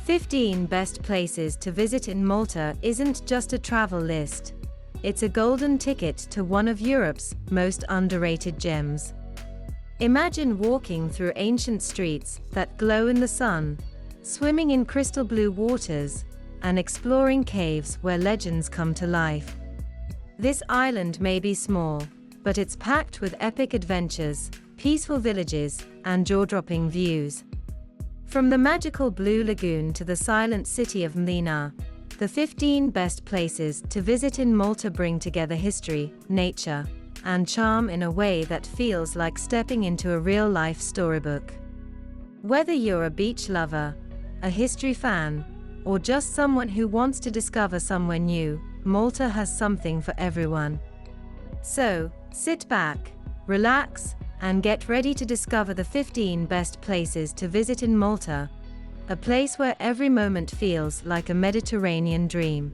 15 Best Places to Visit in Malta isn't just a travel list. It's a golden ticket to one of Europe's most underrated gems. Imagine walking through ancient streets that glow in the sun, swimming in crystal blue waters, and exploring caves where legends come to life. This island may be small, but it's packed with epic adventures, peaceful villages, and jaw-dropping views. From the magical Blue Lagoon to the silent city of Mina, the 15 best places to visit in Malta bring together history, nature, and charm in a way that feels like stepping into a real-life storybook. Whether you're a beach lover, a history fan, or just someone who wants to discover somewhere new, Malta has something for everyone. So, sit back, relax, and get ready to discover the 15 best places to visit in Malta, a place where every moment feels like a Mediterranean dream.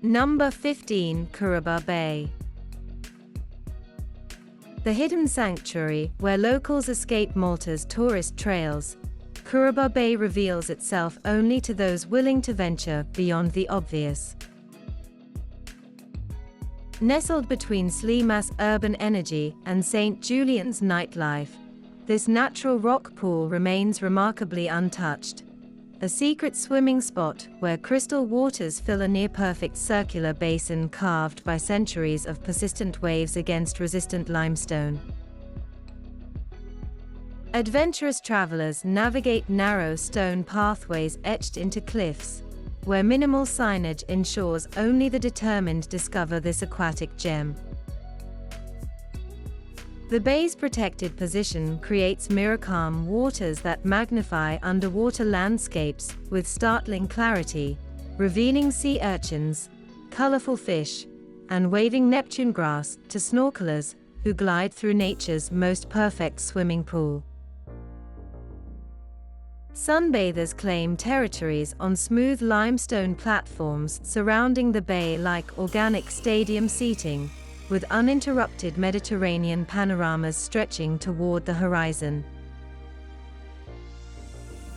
Number 15. Kuraba Bay. The hidden sanctuary where locals escape Malta's tourist trails, Kuraba Bay reveals itself only to those willing to venture beyond the obvious. Nestled between Slima's urban energy and St. Julian's nightlife, this natural rock pool remains remarkably untouched. A secret swimming spot where crystal waters fill a near-perfect circular basin carved by centuries of persistent waves against resistant limestone. Adventurous travelers navigate narrow stone pathways etched into cliffs, where minimal signage ensures only the determined discover this aquatic gem. The bay's protected position creates mirror-calm waters that magnify underwater landscapes with startling clarity, revealing sea urchins, colorful fish, and waving Neptune grass to snorkelers who glide through nature's most perfect swimming pool. Sunbathers claim territories on smooth limestone platforms surrounding the bay like organic stadium seating, with uninterrupted Mediterranean panoramas stretching toward the horizon.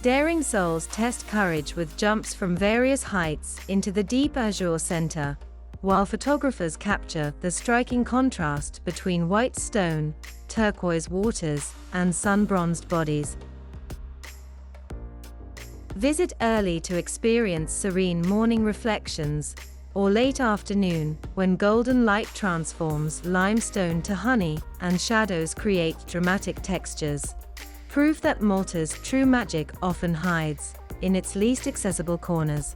Daring souls test courage with jumps from various heights into the deep azure center, while photographers capture the striking contrast between white stone, turquoise waters, and sun-bronzed bodies. Visit early to experience serene morning reflections, or late afternoon, when golden light transforms limestone to honey and shadows create dramatic textures. Proof that Malta's true magic often hides in its least accessible corners.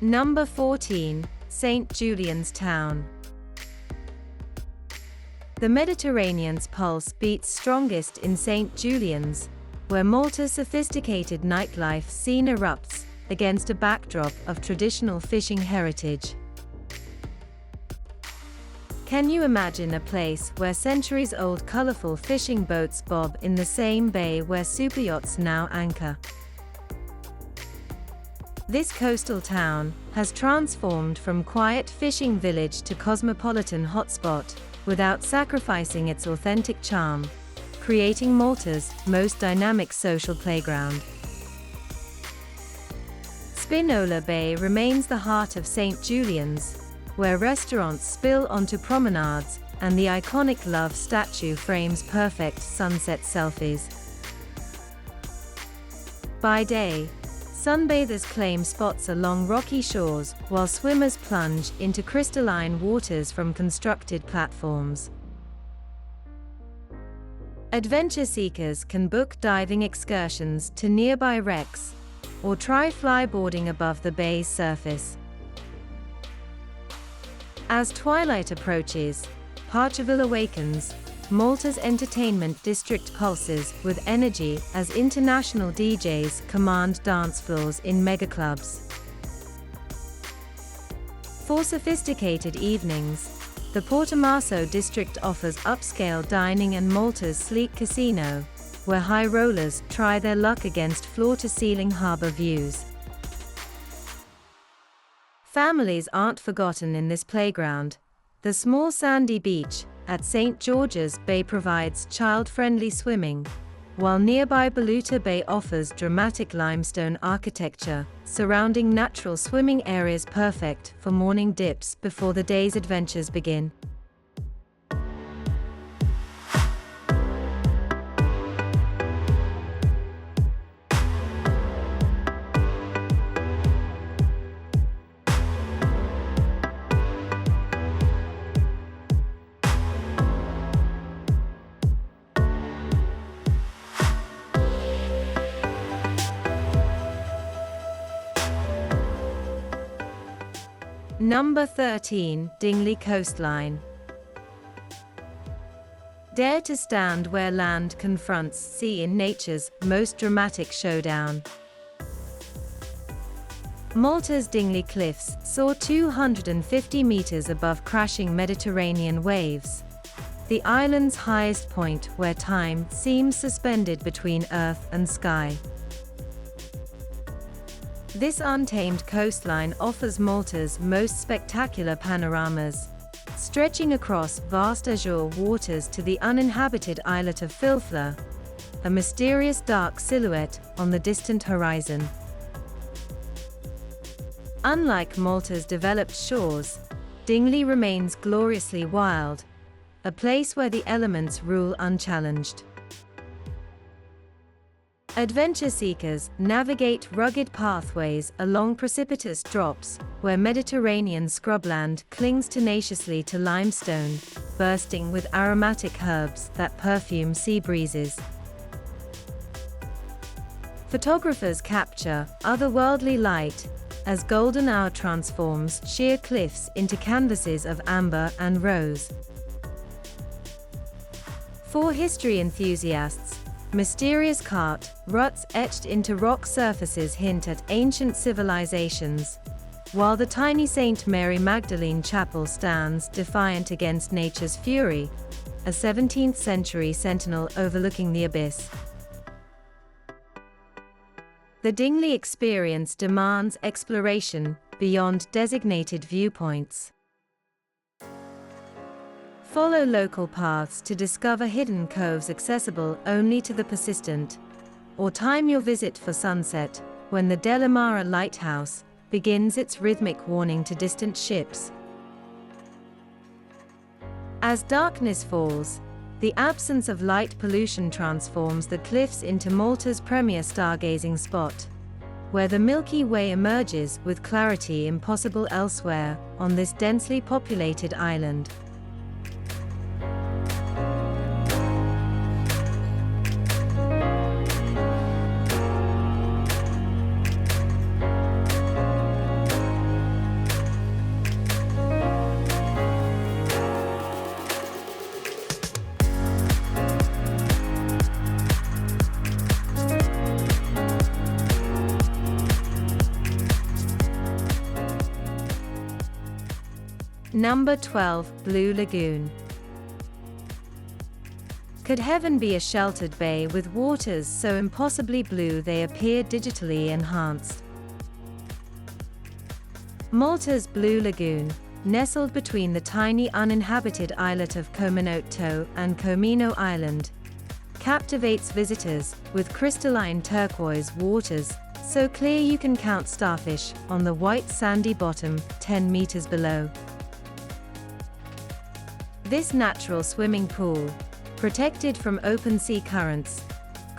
Number 14. St. Julians Town. The Mediterranean's pulse beats strongest in St. Julians, where Malta's sophisticated nightlife scene erupts against a backdrop of traditional fishing heritage. Can you imagine a place where centuries-old colorful fishing boats bob in the same bay where superyachts now anchor? This coastal town has transformed from quiet fishing village to cosmopolitan hotspot without sacrificing its authentic charm, creating Malta's most dynamic social playground. Spinola Bay remains the heart of St. Julian's, where restaurants spill onto promenades and the iconic love statue frames perfect sunset selfies. By day, Sunbathers claim spots along rocky shores, while swimmers plunge into crystalline waters from constructed platforms. Adventure seekers can book diving excursions to nearby wrecks, or try flyboarding above the bay's surface. As twilight approaches, Parcherville awakens, Malta's entertainment district pulses with energy as international DJs command dance floors in megaclubs. For sophisticated evenings, the Portomarso district offers upscale dining and Malta's sleek casino, where high rollers try their luck against floor-to-ceiling harbor views. Families aren't forgotten in this playground. The small sandy beach at St. George's Bay provides child-friendly swimming, while nearby Belluta Bay offers dramatic limestone architecture surrounding natural swimming areas perfect for morning dips before the day's adventures begin. Number 13, Dingley Coastline. Dare to stand where land confronts sea in nature's most dramatic showdown. Malta's Dingley Cliffs soar 250 meters above crashing Mediterranean waves, the island's highest point where time seems suspended between earth and sky. This untamed coastline offers Malta's most spectacular panoramas, stretching across vast azure waters to the uninhabited islet of Filfla, a mysterious dark silhouette on the distant horizon. Unlike Malta's developed shores, Dingley remains gloriously wild, a place where the elements rule unchallenged. Adventure seekers navigate rugged pathways along precipitous drops, where Mediterranean scrubland clings tenaciously to limestone, bursting with aromatic herbs that perfume sea breezes. Photographers capture otherworldly light as golden hour transforms sheer cliffs into canvases of amber and rose. For history enthusiasts, mysterious cart ruts etched into rock surfaces hint at ancient civilizations, while the tiny St. Mary Magdalene Chapel stands defiant against nature's fury, a 17th-century sentinel overlooking the abyss. The Dingley experience demands exploration beyond designated viewpoints. Follow local paths to discover hidden coves accessible only to the persistent, or time your visit for sunset, when the Delamara Lighthouse begins its rhythmic warning to distant ships. As darkness falls, the absence of light pollution transforms the cliffs into Malta's premier stargazing spot, where the Milky Way emerges with clarity impossible elsewhere on this densely populated island. Number 12, Blue Lagoon. Could heaven be a sheltered bay with waters so impossibly blue they appear digitally enhanced? Malta's Blue Lagoon, nestled between the tiny uninhabited islet of Cominoto and Comino Island, captivates visitors with crystalline turquoise waters so clear you can count starfish on the white sandy bottom 10 meters below. This natural swimming pool, protected from open sea currents,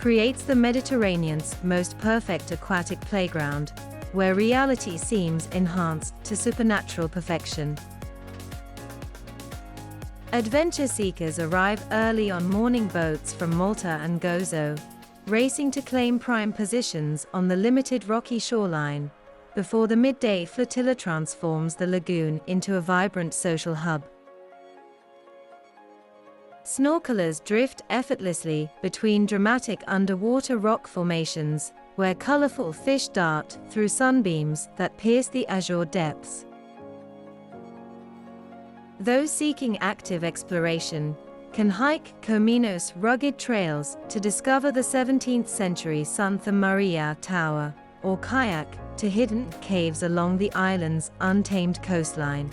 creates the Mediterranean's most perfect aquatic playground, where reality seems enhanced to supernatural perfection. Adventure seekers arrive early on morning boats from Malta and Gozo, racing to claim prime positions on the limited rocky shoreline, before the midday flotilla transforms the lagoon into a vibrant social hub. Snorkelers drift effortlessly between dramatic underwater rock formations, where colorful fish dart through sunbeams that pierce the azure depths. Those seeking active exploration can hike Camino's rugged trails to discover the 17th century Santa Maria Tower, or kayak to hidden caves along the island's untamed coastline.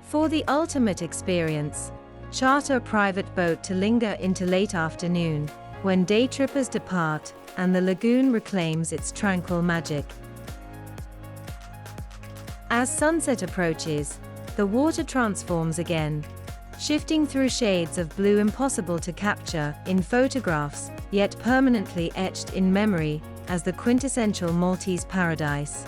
For the ultimate experience, charter a private boat to linger into late afternoon, when day trippers depart and the lagoon reclaims its tranquil magic. As sunset approaches, the water transforms again, shifting through shades of blue impossible to capture in photographs, yet permanently etched in memory as the quintessential Maltese paradise.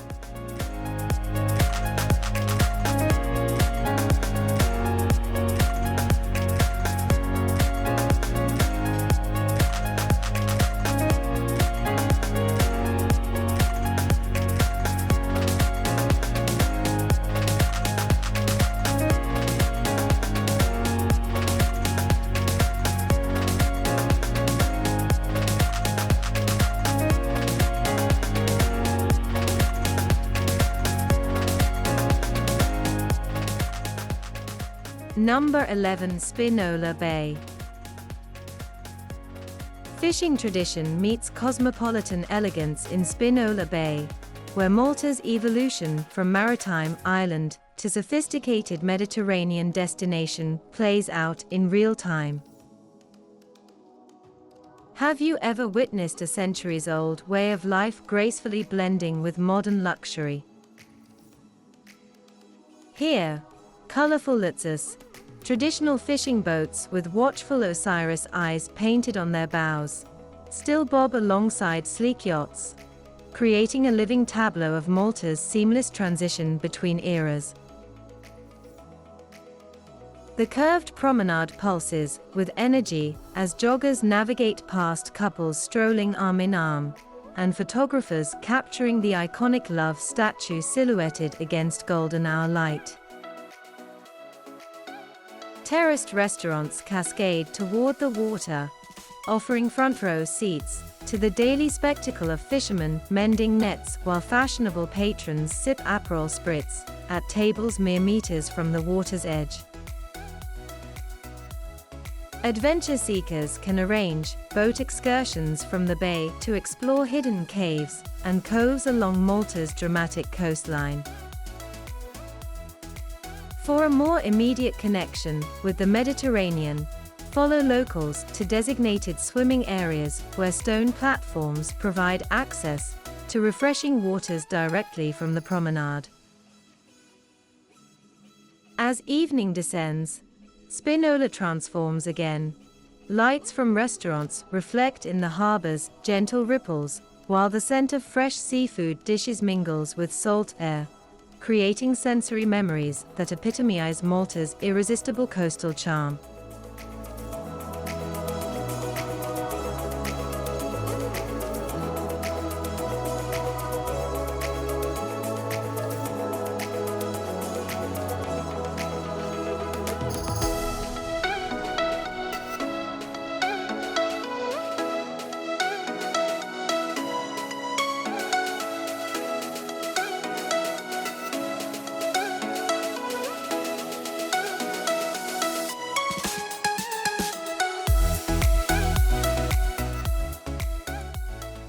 Number 11. Spinola Bay. Fishing tradition meets cosmopolitan elegance in Spinola Bay, where Malta's evolution from maritime island to sophisticated Mediterranean destination plays out in real time. Have you ever witnessed a centuries-old way of life gracefully blending with modern luxury? Here, colorful lutzes, traditional fishing boats with watchful Osiris eyes painted on their bows, still bob alongside sleek yachts, creating a living tableau of Malta's seamless transition between eras. The curved promenade pulses with energy as joggers navigate past couples strolling arm in arm, and photographers capturing the iconic love statue silhouetted against golden hour light. Terraced restaurants cascade toward the water, offering front-row seats to the daily spectacle of fishermen mending nets while fashionable patrons sip Aperol spritz at tables mere meters from the water's edge. Adventure seekers can arrange boat excursions from the bay to explore hidden caves and coves along Malta's dramatic coastline. For a more immediate connection with the Mediterranean, follow locals to designated swimming areas where stone platforms provide access to refreshing waters directly from the promenade. As evening descends, Spinola transforms again. Lights from restaurants reflect in the harbor's gentle ripples, while the scent of fresh seafood dishes mingles with salt air, creating sensory memories that epitomize Malta's irresistible coastal charm.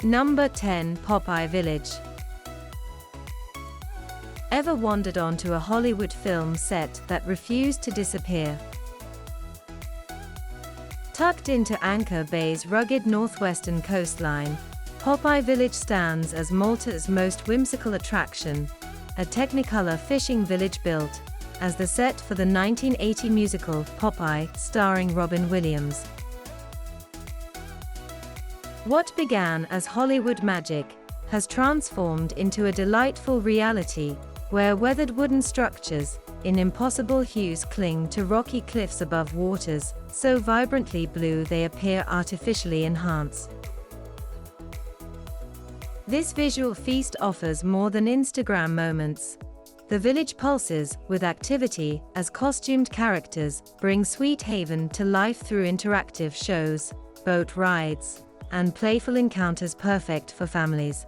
Number 10. Popeye Village. Ever wandered onto a Hollywood film set that refused to disappear? Tucked into Anchor Bay's rugged northwestern coastline, Popeye Village stands as Malta's most whimsical attraction, a Technicolor fishing village built as the set for the 1980 musical Popeye, starring Robin Williams. What began as Hollywood magic has transformed into a delightful reality, where weathered wooden structures in impossible hues cling to rocky cliffs above waters so vibrantly blue they appear artificially enhanced. This visual feast offers more than Instagram moments. The village pulses with activity as costumed characters bring Sweet Haven to life through interactive shows, boat rides, and playful encounters perfect for families.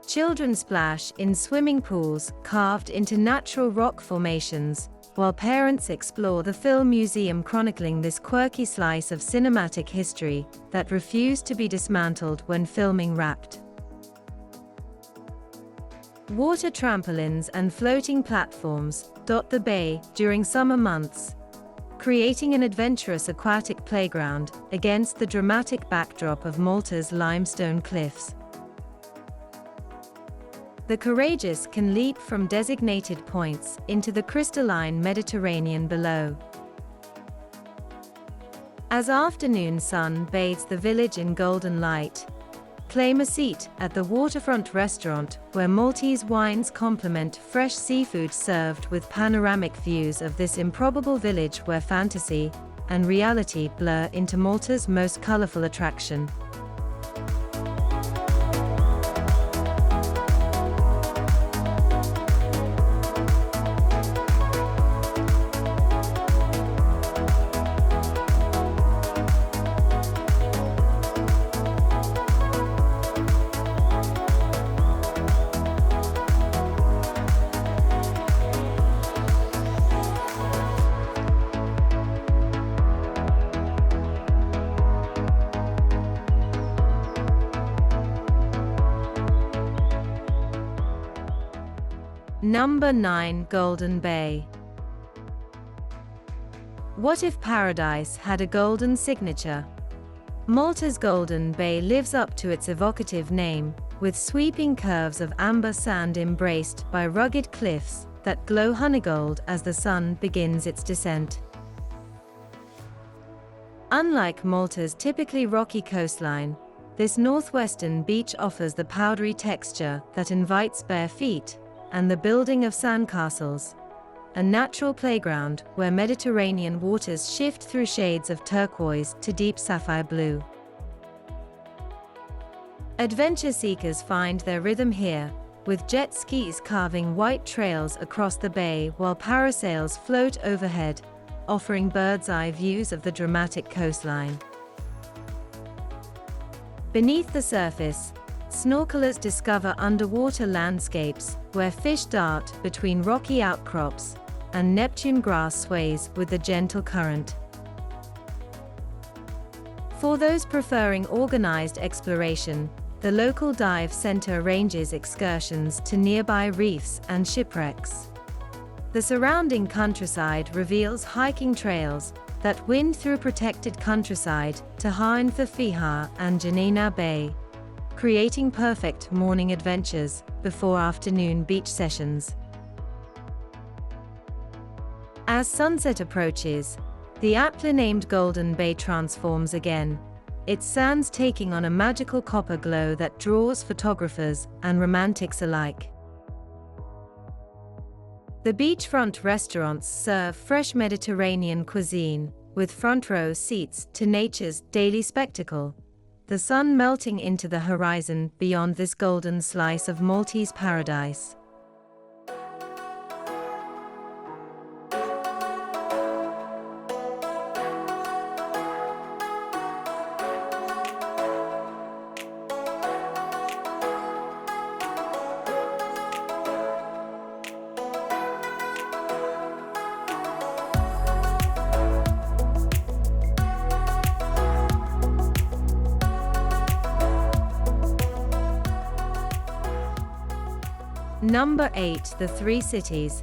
Children splash in swimming pools carved into natural rock formations, while parents explore the film museum chronicling this quirky slice of cinematic history that refused to be dismantled when filming Wrapped. Water trampolines and floating platforms dot the bay during summer months, creating an adventurous aquatic playground against the dramatic backdrop of Malta's limestone cliffs. The courageous can leap from designated points into the crystalline Mediterranean below. As afternoon sun bathes the village in golden light, claim a seat at the waterfront restaurant where Maltese wines complement fresh seafood served with panoramic views of this improbable village where fantasy and reality blur into Malta's most colorful attraction. Number 9. Golden Bay. What if paradise had a golden signature? Malta's Golden Bay lives up to its evocative name, with sweeping curves of amber sand embraced by rugged cliffs that glow honeygold as the sun begins its descent. Unlike Malta's typically rocky coastline, this northwestern beach offers the powdery texture that invites bare feet, and the building of sandcastles, a natural playground where Mediterranean waters shift through shades of turquoise to deep sapphire blue. Adventure seekers find their rhythm here, with jet skis carving white trails across the bay while parasails float overhead, offering bird's-eye views of the dramatic coastline. Beneath the surface, snorkelers discover underwater landscapes where fish dart between rocky outcrops, and Neptune grass sways with the gentle current. For those preferring organized exploration, the local dive center arranges excursions to nearby reefs and shipwrecks. The surrounding countryside reveals hiking trails that wind through protected countryside to Fiha and Janina Bay, creating perfect morning adventures before afternoon beach sessions. As sunset approaches, the aptly named Golden Bay transforms again, its sands taking on a magical copper glow that draws photographers and romantics alike. The beachfront restaurants serve fresh Mediterranean cuisine, with front-row seats to nature's daily spectacle, the sun melting into the horizon beyond this golden slice of Maltese paradise. Number 8. The Three Cities.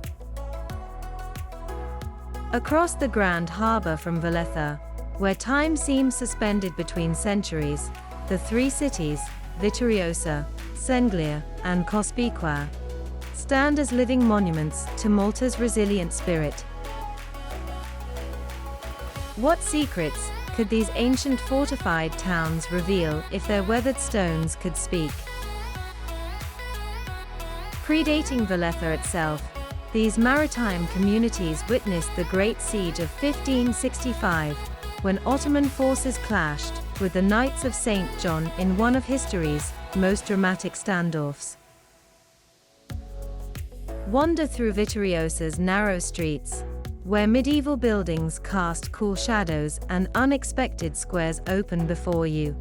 Across the Grand Harbour from Valletta, where time seems suspended between centuries, the three cities, Vittoriosa, Senglia, and Cospicua, stand as living monuments to Malta's resilient spirit. What secrets could these ancient fortified towns reveal if their weathered stones could speak. Predating Valletta itself, these maritime communities witnessed the Great Siege of 1565, when Ottoman forces clashed with the Knights of St. John in one of history's most dramatic standoffs. Wander through Vittoriosa's narrow streets, where medieval buildings cast cool shadows and unexpected squares open before you.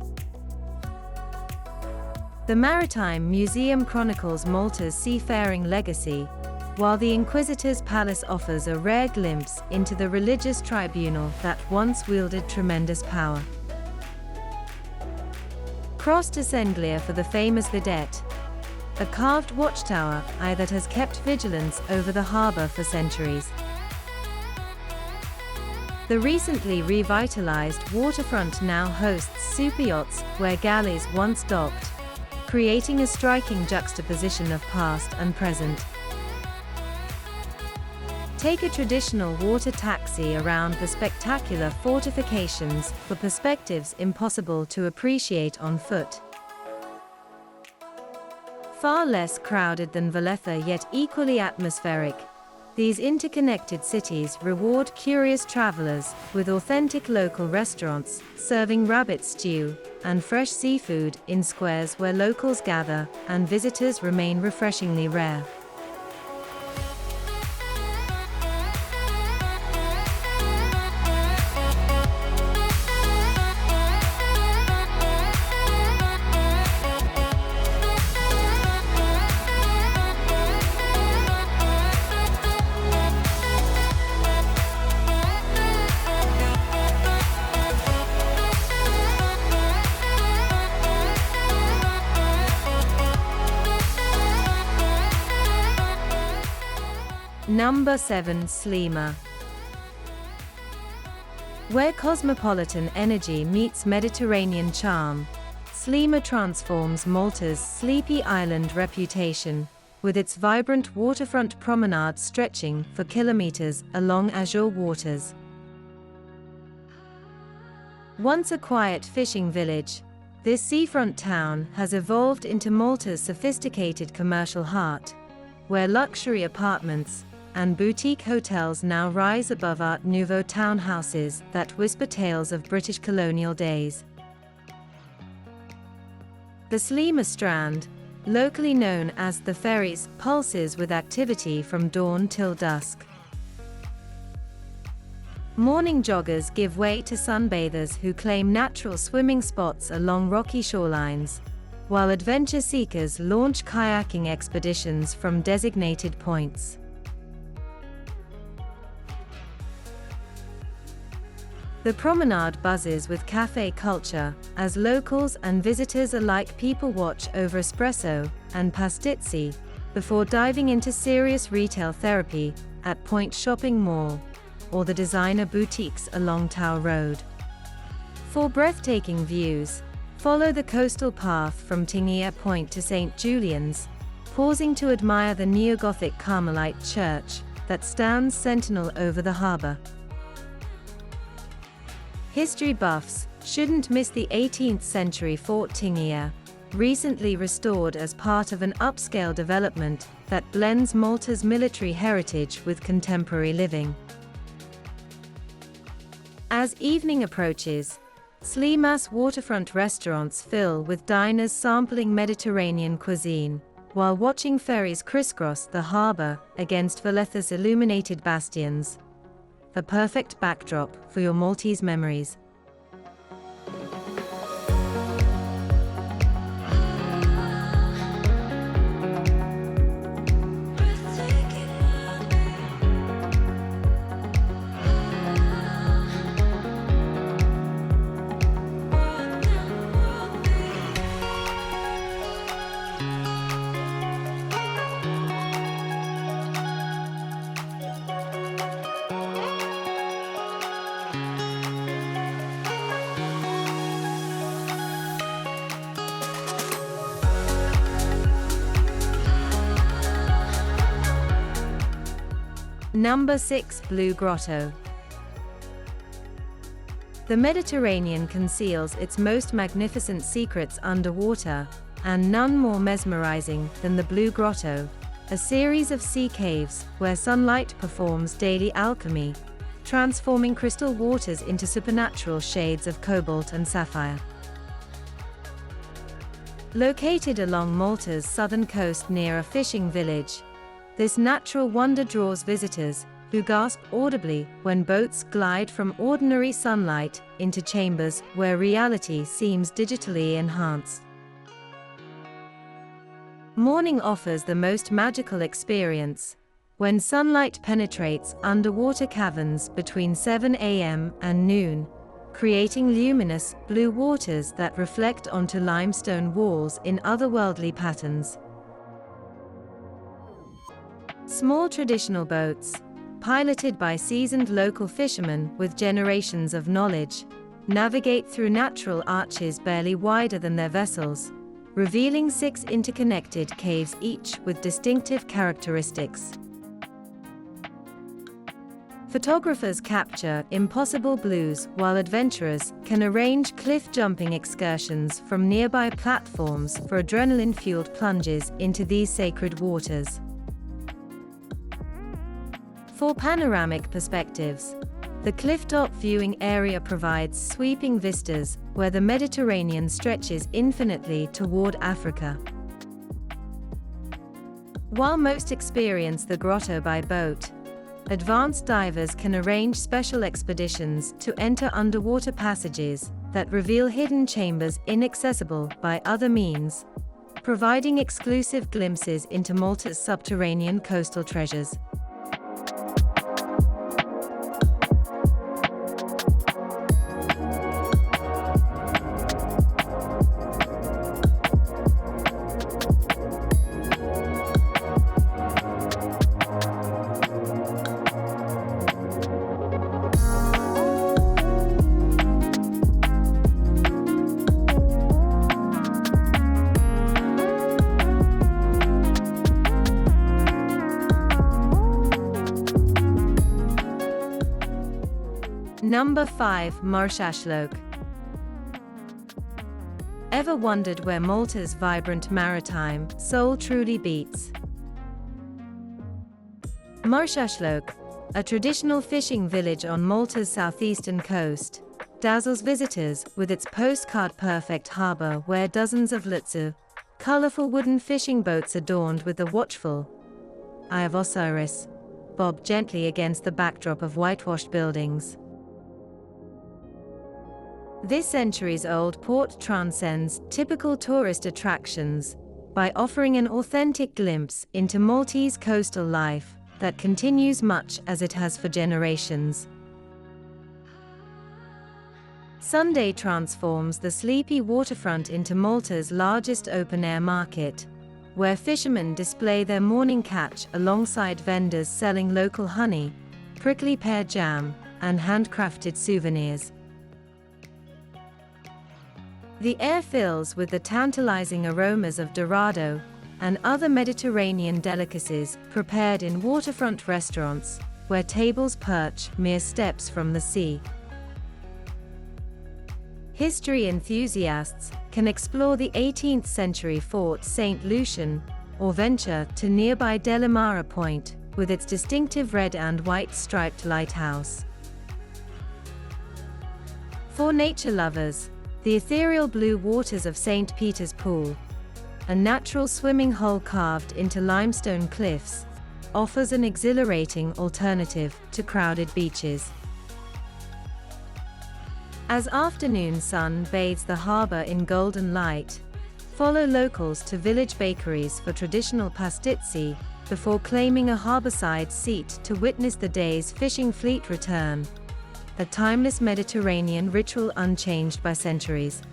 The Maritime Museum chronicles Malta's seafaring legacy, while the Inquisitor's Palace offers a rare glimpse into the religious tribunal that once wielded tremendous power. Cross to Senglia for the famous Vedette, a carved watchtower eye that has kept vigilance over the harbor for centuries. The recently revitalized waterfront now hosts superyachts where galleys once docked, creating a striking juxtaposition of past and present. Take a traditional water taxi around the spectacular fortifications for perspectives impossible to appreciate on foot. Far less crowded than Valletta yet equally atmospheric, these interconnected cities reward curious travelers with authentic local restaurants serving rabbit stew and fresh seafood in squares where locals gather and visitors remain refreshingly rare. Number 7. Sliema. Where cosmopolitan energy meets Mediterranean charm, Sliema transforms Malta's sleepy island reputation, with its vibrant waterfront promenade stretching for kilometers along azure waters. Once a quiet fishing village, this seafront town has evolved into Malta's sophisticated commercial heart, where luxury apartments and boutique hotels now rise above Art Nouveau townhouses that whisper tales of British colonial days. The Sliema Strand, locally known as the Ferries, pulses with activity from dawn till dusk. Morning joggers give way to sunbathers who claim natural swimming spots along rocky shorelines, while adventure seekers launch kayaking expeditions from designated points. The promenade buzzes with cafe culture, as locals and visitors alike people watch over espresso and pastizzi, before diving into serious retail therapy at Point Shopping Mall, or the designer boutiques along Tower Road. For breathtaking views, follow the coastal path from Dingley Point to St. Julian's, pausing to admire the neo-Gothic Carmelite church that stands sentinel over the harbor. History buffs shouldn't miss the 18th century Fort Dingley, recently restored as part of an upscale development that blends Malta's military heritage with contemporary living. As evening approaches, Sliema's waterfront restaurants fill with diners sampling Mediterranean cuisine, while watching ferries crisscross the harbor against Valletta's illuminated bastions. A perfect backdrop for your Maltese memories. Number 6. Blue Grotto. The Mediterranean conceals its most magnificent secrets underwater, and none more mesmerizing than the Blue Grotto, a series of sea caves where sunlight performs daily alchemy, transforming crystal waters into supernatural shades of cobalt and sapphire. Located along Malta's southern coast near a fishing village, this natural wonder draws visitors who gasp audibly when boats glide from ordinary sunlight into chambers where reality seems digitally enhanced. Morning offers the most magical experience, when sunlight penetrates underwater caverns between 7 a.m. and noon, creating luminous, blue waters that reflect onto limestone walls in otherworldly patterns. Small traditional boats, piloted by seasoned local fishermen with generations of knowledge, navigate through natural arches barely wider than their vessels, revealing 6 interconnected caves each with distinctive characteristics. Photographers capture impossible blues while adventurers can arrange cliff-jumping excursions from nearby platforms for adrenaline-fueled plunges into these sacred waters. For panoramic perspectives, the clifftop viewing area provides sweeping vistas where the Mediterranean stretches infinitely toward Africa. While most experience the grotto by boat, advanced divers can arrange special expeditions to enter underwater passages that reveal hidden chambers inaccessible by other means, providing exclusive glimpses into Malta's subterranean coastal treasures. Number 5. Marshllo. Ever wondered where Malta's vibrant maritime soul truly beats? Marshllo, a traditional fishing village on Malta's southeastern coast, dazzles visitors with its postcard-perfect harbor where dozens of lutzu, colorful wooden fishing boats adorned with the watchful Eye of Osiris, bob gently against the backdrop of whitewashed buildings. This centuries-old port transcends typical tourist attractions by offering an authentic glimpse into Maltese coastal life that continues much as it has for generations. Sunday transforms the sleepy waterfront into Malta's largest open-air market, where fishermen display their morning catch alongside vendors selling local honey, prickly pear jam, and handcrafted souvenirs. The air fills with the tantalizing aromas of dorado and other Mediterranean delicacies prepared in waterfront restaurants, where tables perch mere steps from the sea. History enthusiasts can explore the 18th century Fort St. Lucian or venture to nearby Delamara Point with its distinctive red and white striped lighthouse. For nature lovers, the ethereal blue waters of St. Peter's Pool, a natural swimming hole carved into limestone cliffs, offers an exhilarating alternative to crowded beaches. As afternoon sun bathes the harbor in golden light, follow locals to village bakeries for traditional pastizzi, before claiming a harborside seat to witness the day's fishing fleet return. A timeless Mediterranean ritual unchanged by centuries.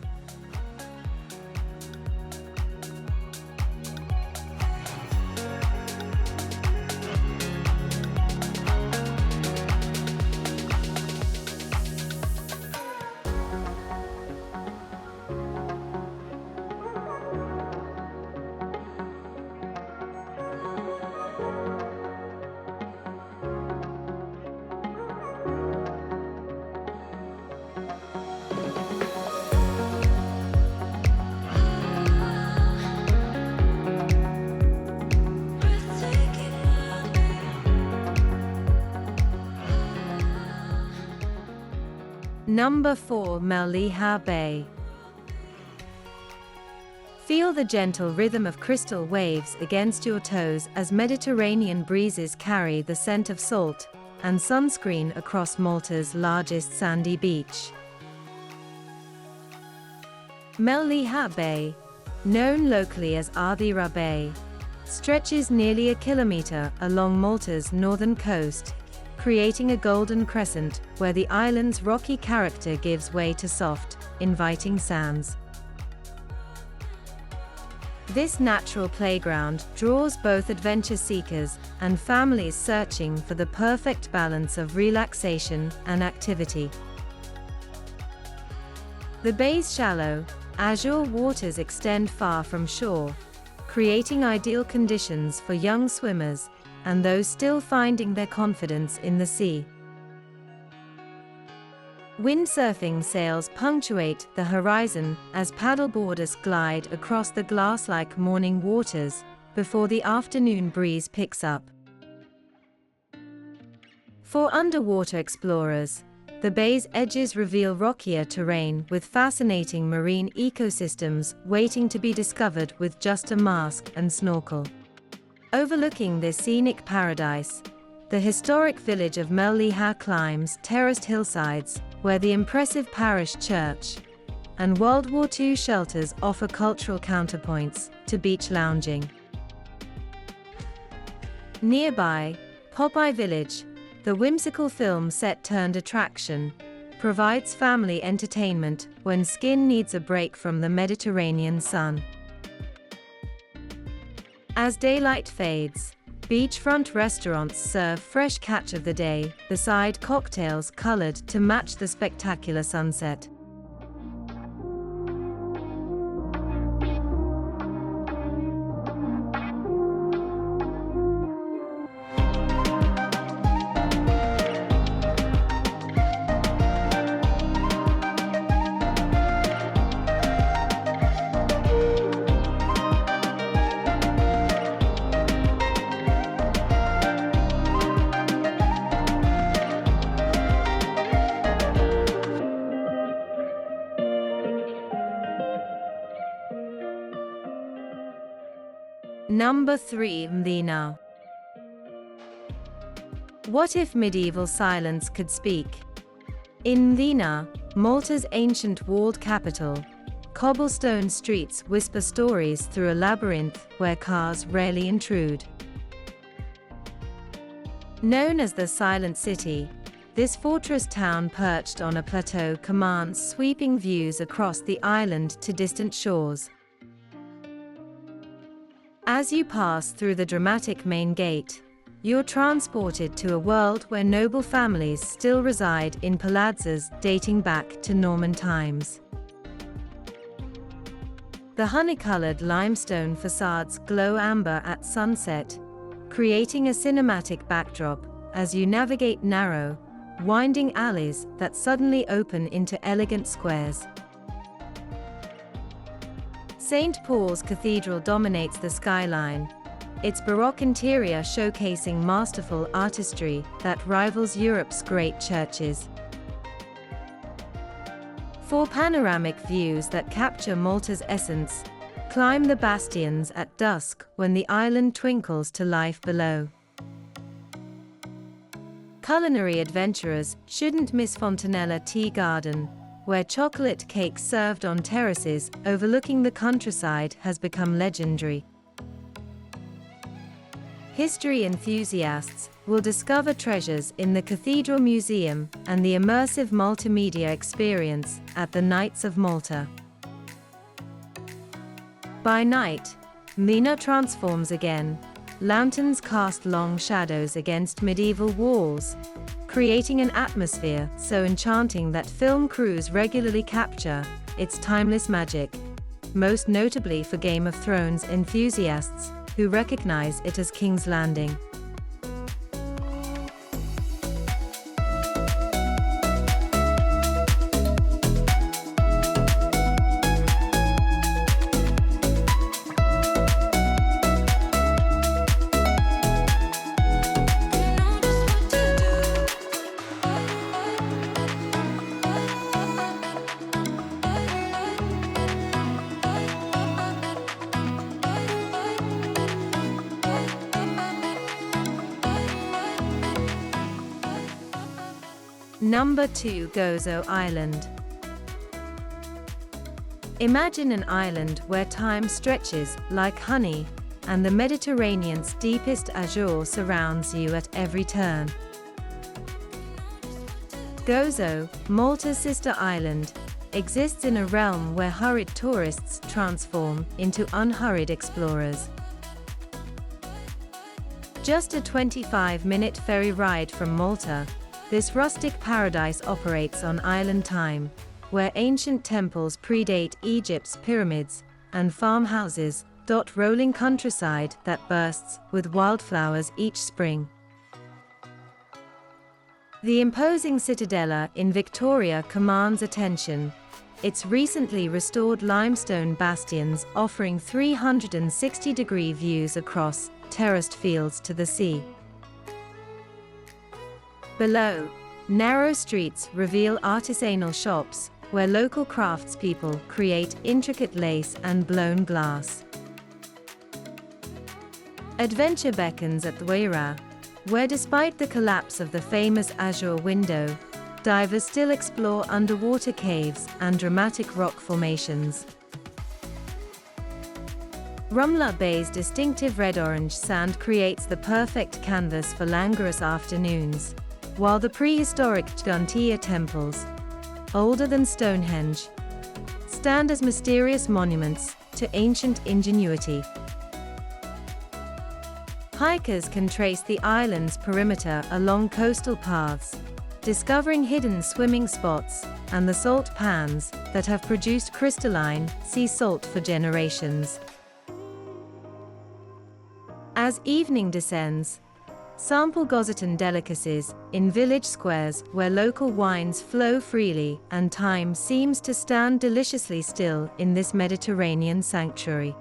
Number 4. Melha Bay. Feel the gentle rhythm of crystal waves against your toes as Mediterranean breezes carry the scent of salt and sunscreen across Malta's largest sandy beach. Melha Bay, known locally as Kuraba Bay, stretches nearly a kilometer along Malta's northern coast, creating a golden crescent where the island's rocky character gives way to soft, inviting sands. This natural playground draws both adventure seekers and families searching for the perfect balance of relaxation and activity. The bay's shallow, azure waters extend far from shore, creating ideal conditions for young swimmers and those still finding their confidence in the sea. Windsurfing sails punctuate the horizon as paddleboarders glide across the glass-like morning waters before the afternoon breeze picks up. For underwater explorers, the bay's edges reveal rockier terrain with fascinating marine ecosystems waiting to be discovered with just a mask and snorkel. Overlooking this scenic paradise, the historic village of Melha climbs terraced hillsides, where the impressive parish church and World War II shelters offer cultural counterpoints to beach lounging. Nearby, Popeye Village, the whimsical film set-turned attraction, provides family entertainment when skin needs a break from the Mediterranean sun. As daylight fades, beachfront restaurants serve fresh catch of the day beside cocktails colored to match the spectacular sunset. Number 3. Mina. What if medieval silence could speak? In Mina, Malta's ancient walled capital, cobblestone streets whisper stories through a labyrinth where cars rarely intrude. Known as the Silent City, this fortress town perched on a plateau commands sweeping views across the island to distant shores. As you pass through the dramatic main gate, you're transported to a world where noble families still reside in palazzas dating back to Norman times. The honey-colored limestone facades glow amber at sunset, creating a cinematic backdrop as you navigate narrow, winding alleys that suddenly open into elegant squares. St. Paul's Cathedral dominates the skyline, its Baroque interior showcasing masterful artistry that rivals Europe's great churches. For panoramic views that capture Malta's essence, climb the bastions at dusk when the island twinkles to life below. Culinary adventurers shouldn't miss Fontanella Tea Garden, where chocolate cakes served on terraces overlooking the countryside has become legendary. History enthusiasts will discover treasures in the Cathedral Museum and the immersive multimedia experience at the Knights of Malta. By night, Mina transforms again. Lanterns cast long shadows against medieval walls, creating an atmosphere so enchanting that film crews regularly capture its timeless magic, most notably for Game of Thrones enthusiasts who recognize it as King's Landing. Number 2. Gozo Island. Imagine an island where time stretches like honey, and the Mediterranean's deepest azure surrounds you at every turn. Gozo, Malta's sister island, exists in a realm where hurried tourists transform into unhurried explorers. Just a 25-minute ferry ride from Malta, this rustic paradise operates on island time, where ancient temples predate Egypt's pyramids, and farmhouses dot rolling countryside that bursts with wildflowers each spring. The imposing citadella in Victoria commands attention, its recently restored limestone bastions offering 360-degree views across terraced fields to the sea. Below, narrow streets reveal artisanal shops, where local craftspeople create intricate lace and blown glass. Adventure beckons at Waira, where despite the collapse of the famous Azure window, divers still explore underwater caves and dramatic rock formations. Melha Bay's distinctive red-orange sand creates the perfect canvas for languorous afternoons, while the prehistoric Gigantea temples, older than Stonehenge, stand as mysterious monuments to ancient ingenuity. Hikers can trace the island's perimeter along coastal paths, discovering hidden swimming spots and the salt pans that have produced crystalline sea salt for generations. As evening descends, sample Gozo delicacies in village squares where local wines flow freely and time seems to stand deliciously still in this Mediterranean sanctuary.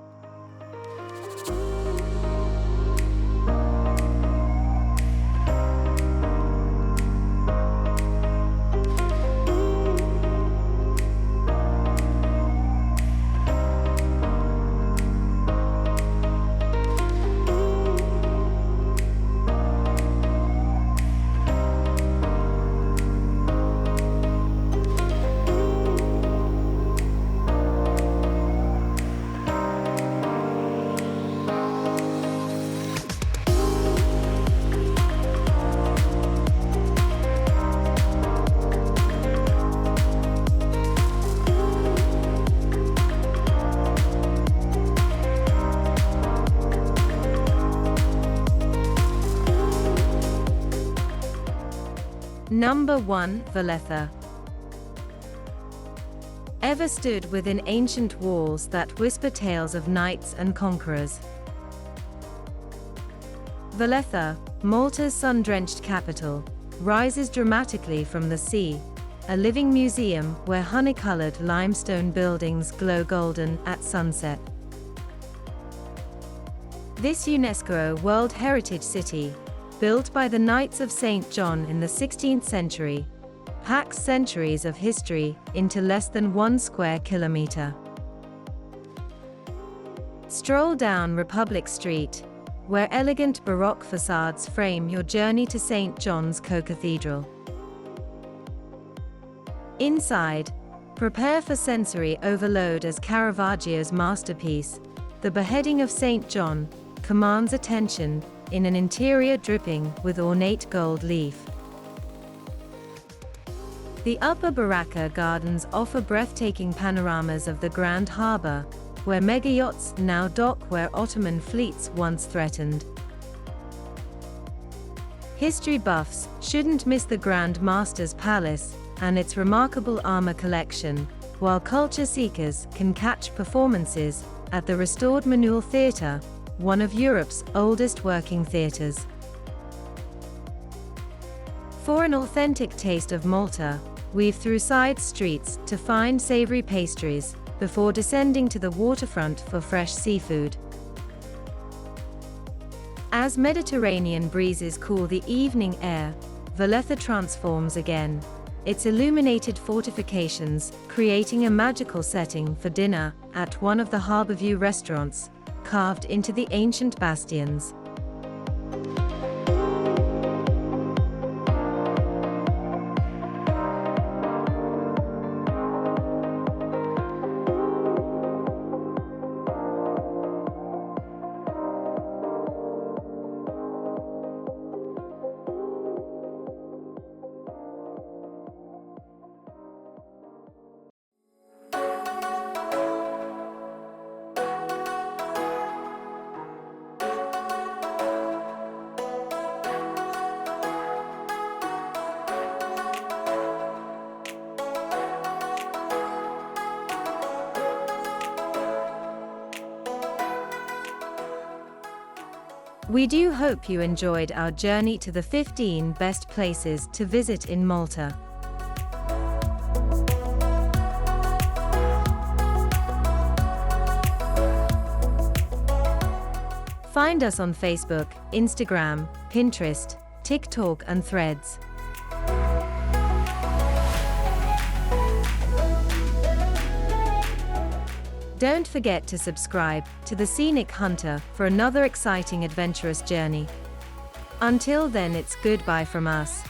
Number 1. Valletta. Ever stood within ancient walls that whisper tales of knights and conquerors? Valletta, Malta's sun-drenched capital, rises dramatically from the sea, a living museum where honey-colored limestone buildings glow golden at sunset. This UNESCO World Heritage City, built by the Knights of St. John in the 16th century, packs centuries of history into less than 1 square kilometer. Stroll down Republic Street, where elegant Baroque facades frame your journey to St. John's Co-Cathedral. Inside, prepare for sensory overload as Caravaggio's masterpiece, The Beheading of St. John, commands attention in an interior dripping with ornate gold leaf. The Upper Baraka Gardens offer breathtaking panoramas of the Grand Harbour, where mega yachts now dock where Ottoman fleets once threatened. History buffs shouldn't miss the Grand Master's Palace and its remarkable armor collection, while culture seekers can catch performances at the restored Manuel Theatre, one of Europe's oldest working theatres. For an authentic taste of Malta, weave through side streets to find savoury pastries, before descending to the waterfront for fresh seafood. As Mediterranean breezes cool the evening air, Valletta transforms again, its illuminated fortifications creating a magical setting for dinner at one of the Harbourview restaurants, carved into the ancient bastions. We do hope you enjoyed our journey to the 15 best places to visit in Malta. Find us on Facebook, Instagram, Pinterest, TikTok and Threads. Don't forget to subscribe to The Scenic Hunter for another exciting adventurous journey. Until then, it's goodbye from us.